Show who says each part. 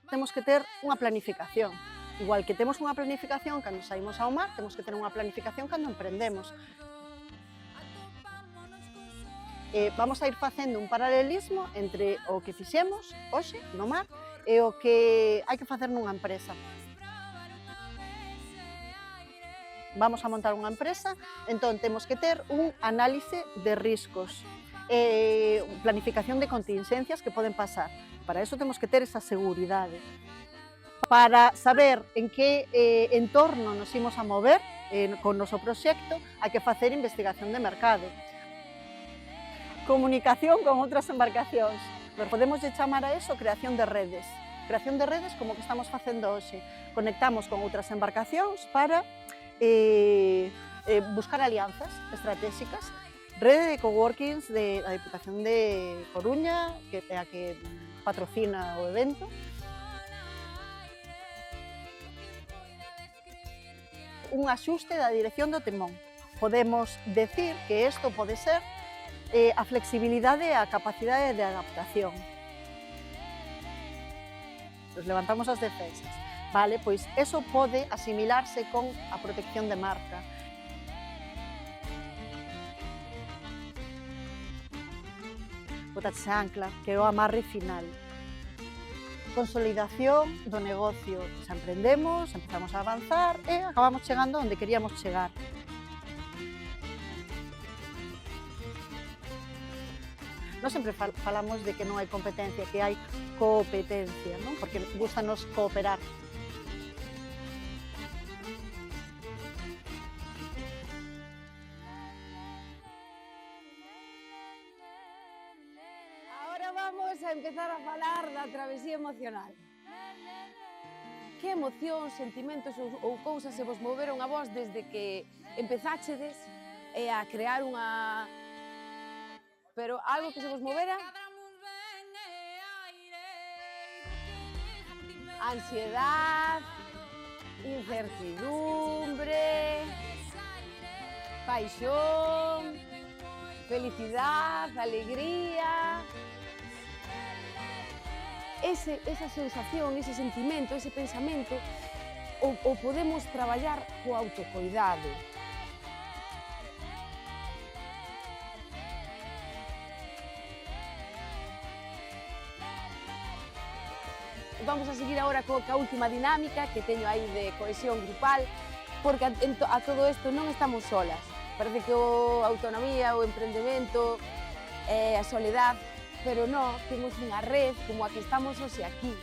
Speaker 1: temos que ter unha planificación. Igual que temos unha planificación cando saímos ao mar, temos que ter unha planificación cando emprendemos. Vamos a ir facendo un paralelismo entre o que fixemos hoxe no mar e o que hai que facer nunha empresa. Vamos a montar unha empresa, entón temos que ter un análise de riscos, planificación de contingencias que poden pasar. Para eso temos que ter esa seguridade. Para saber en que entorno nos imos a mover con o noso proxecto, hai que facer investigación de mercado. Comunicación con outras embarcacións. Podemos chamar a eso creación de redes. Creación de redes como que estamos facendo hoxe. Conectamos con outras embarcacións para buscar alianzas estratégicas. Rede de coworkings da Diputación de Coruña, que é a que patrocina o evento. Un axuste da dirección do timón. Podemos decir que isto pode ser a flexibilidade e a capacidade de adaptación. Nos levantamos as defensas. Vale, pois eso pode asimilarse con a protección de marca. Botache ancla, que é o amarre final. Consolidación do negocio. Xa emprendemos, empezamos a avanzar e acabamos chegando onde queríamos chegar. Nós sempre falamos de que non hai competencia, que hai competencia, non? Porque gustanos cooperar.
Speaker 2: Ahora vamos a empezar a falar da travesía emocional. Que emocións, sentimentos ou cousas se vos moveron a vos desde que empezáchedes a crear unha... Pero algo que se vos movera? Ansiedad, incertidumbre, paixón, felicidad, alegría... Esa sensación, ese sentimento, ese pensamento, o podemos traballar co autocoidado. Vamos a seguir agora ca última dinámica que teño aí de cohesión grupal, porque a todo isto non estamos solas. Parece que a autonomía, o emprendemento, a soledad, pero non, temos unha red como a que estamos hoxe aquí.